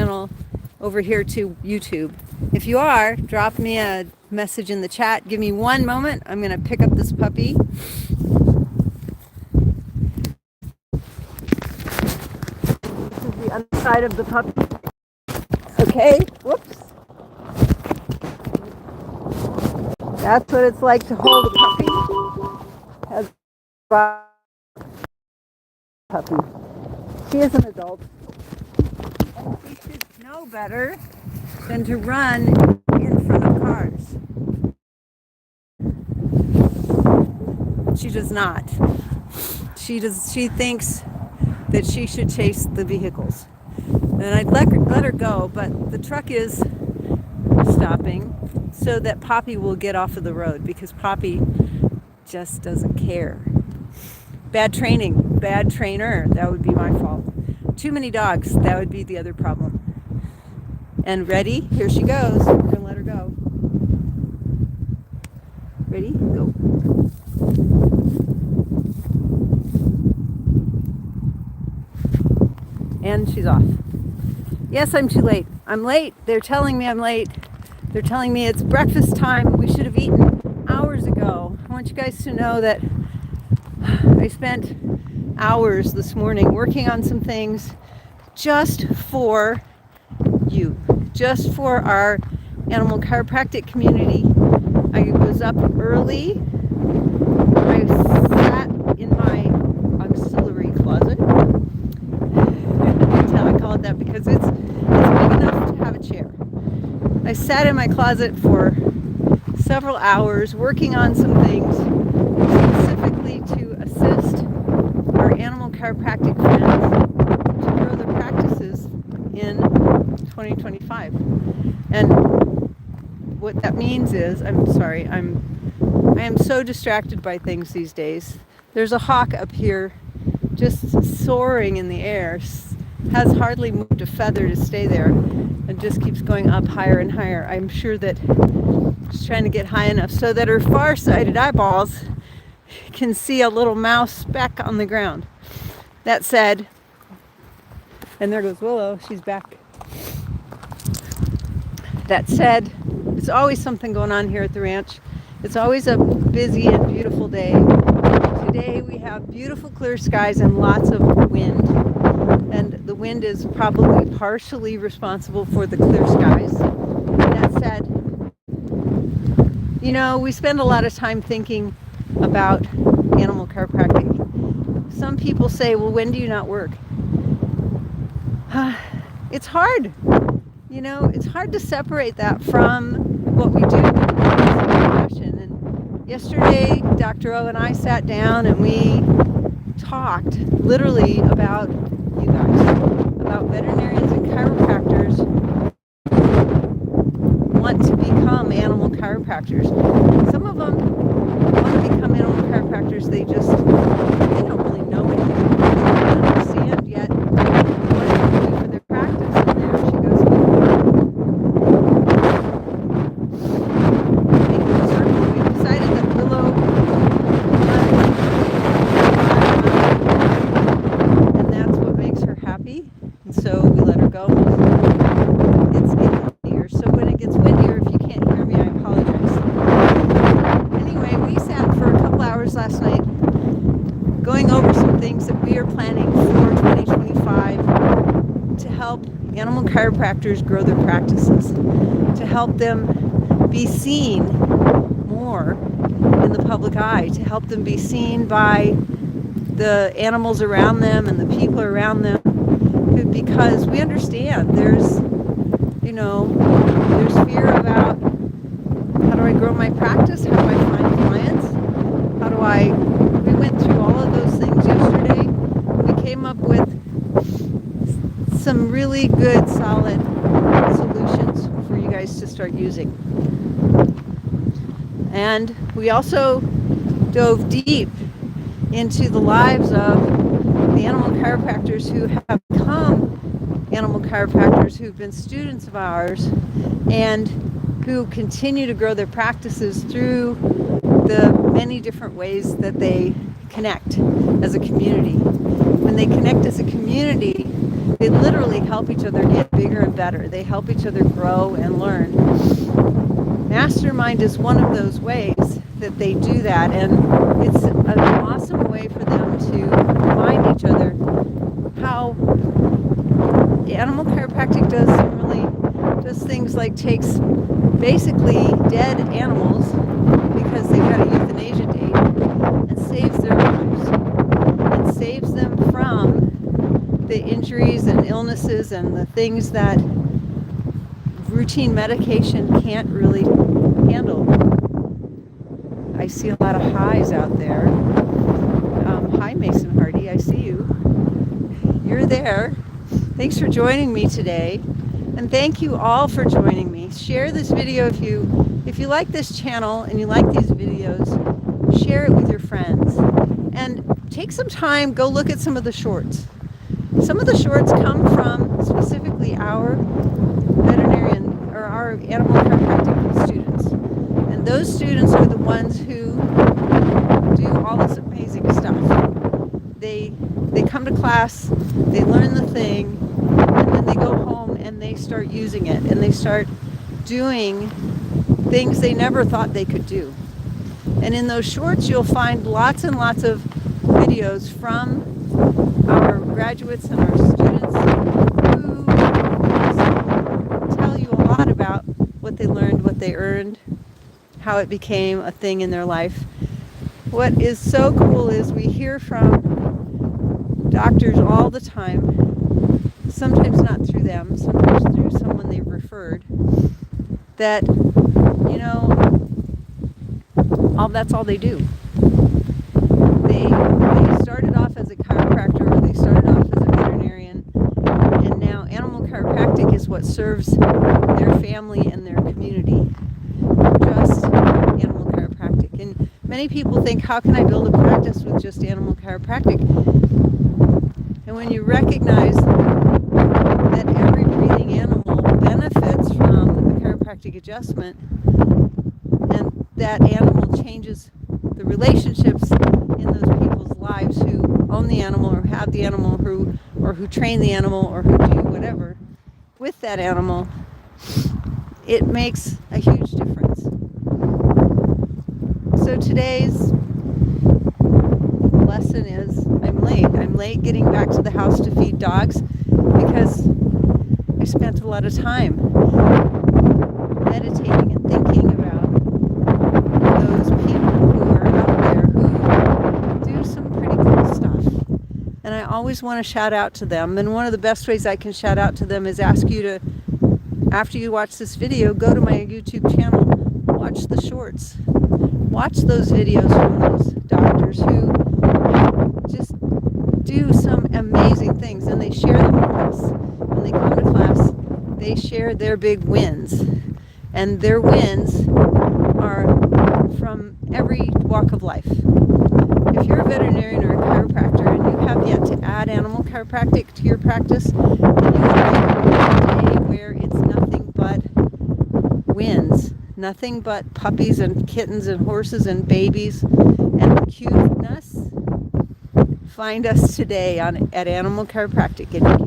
channel over here to YouTube. If you are, drop me a message in the chat. Give me one moment. I'm going to pick up this puppy. This is the underside of the puppy. Okay, whoops. That's what it's like to hold a puppy. As a puppy. She is an adult. And she should know better than to run in front of cars. She does not. She thinks that she should chase the vehicles. And I'd let her go, but the truck is stopping so that Poppy will get off of the road, because Poppy just doesn't care. Bad training, bad trainer, that would be my fault. Too many dogs, that would be the other problem. And ready? Here she goes. We're gonna let her go. Ready? Go. And she's off. Yes, I'm too late. I'm late. They're telling me I'm late. They're telling me it's breakfast time. We should have eaten hours ago. I want you guys to know that I spent hours this morning working on some things just for you, just for our animal chiropractic community. I was up early. I sat in my auxiliary closet. That's how I call it that, because it's big enough to have a chair. I sat in my closet for several hours working on some things specifically to assist our animal chiropractic friends to grow their practices in 2025. And what that means is, I am so distracted by things these days. There's a hawk up here just soaring in the air, has hardly moved a feather to stay there, and just keeps going up higher and higher. I'm sure that she's trying to get high enough so that her far-sighted eyeballs can see a little mouse speck on the ground. That said, and there goes Willow, she's back. That said, there's always something going on here at the ranch. It's always a busy and beautiful day. Today we have beautiful clear skies and lots of wind. And the wind is probably partially responsible for the clear skies. That said, you know, we spend a lot of time thinking about animal chiropractic. Some people say, well, when do you not work? It's hard. You know, it's hard to separate that from what we do. And yesterday, Dr. O and I sat down and we talked literally about you guys, about veterinarians and chiropractors want to become animal chiropractors. Some of them want to become animal chiropractors, they don't really know anything. They don't understand yet what to do for their practice. And there she goes. Making a circle. We decided that Willow and that's what makes her happy. And so we let her go. It's getting windier. So when it gets windier, if you can't hear me, I apologize. Anyway, we sat for a couple hours last night going over some things that we are planning for 2025 to help animal chiropractors grow their practices, to help them be seen more in the public eye, to help them be seen by the animals around them and the people around them, because we understand there's fear about how do I grow my practice, how do I find clients, we went through all of those things yesterday. We came up with some really good, solid solutions for you guys to start using. And we also dove deep into the lives of the animal chiropractors who have become animal chiropractors, who've been students of ours, and who continue to grow their practices through the many different ways that they connect as a community. When they connect as a community, They literally help each other get bigger and better. They help each other grow and learn. Mastermind is one of those ways that they do that, and it's an awesome way for them to remind each other how animal chiropractic does things like takes basically dead animals because they've got a euthanasia date and saves their lives and saves them from the injuries and illnesses and the things that routine medication can't really handle. I see a lot of highs out there. Hi, Mason Hardy, I see you. You're there. Thanks for joining me today. And thank you all for joining me. Share this video if you like this channel and you like these videos. Share it with your friends. And take some time, go look at some of the shorts. Some of the shorts come from specifically our veterinarian or our animal chiropractic students. And those students are the ones who do all this amazing stuff. They come to class, they learn the thing, and then they go home and they start using it, and they start doing things they never thought they could do. And in those shorts, you'll find lots and lots of videos from our graduates and our students who tell you a lot about what they learned, what they earned, how it became a thing in their life. What is so cool is we hear from doctors all the time, sometimes not through them, sometimes through someone they've referred, that, that's all they do. They started off as a chiropractor, or they started off as a veterinarian, and now animal chiropractic is what serves their family and their community. Just animal chiropractic. And many people think, how can I build a practice with just animal chiropractic? And when you recognize that every breathing animal benefits from a chiropractic adjustment, and that animal changes the relationships in those people's lives who own the animal or have the animal, who train the animal, or who do whatever with that animal, it makes a huge difference. So today's lesson is I'm late getting back to the house to feed dogs because I spent a lot of time meditating and thinking about those people who are out there who do some pretty cool stuff. And I always want to shout out to them. And one of the best ways I can shout out to them is ask you to, after you watch this video, go to my YouTube channel, watch the shorts. Watch those videos from those doctors who just do some amazing things, and they share them with us. When they come to class, they share their big wins. And their wins are from every walk of life. If you're a veterinarian or a chiropractor and you have yet to add animal chiropractic to your practice, and you would like a day where it's nothing but wins, nothing but puppies and kittens and horses and babies and cuteness, find us today at Animal Chiropractic, and you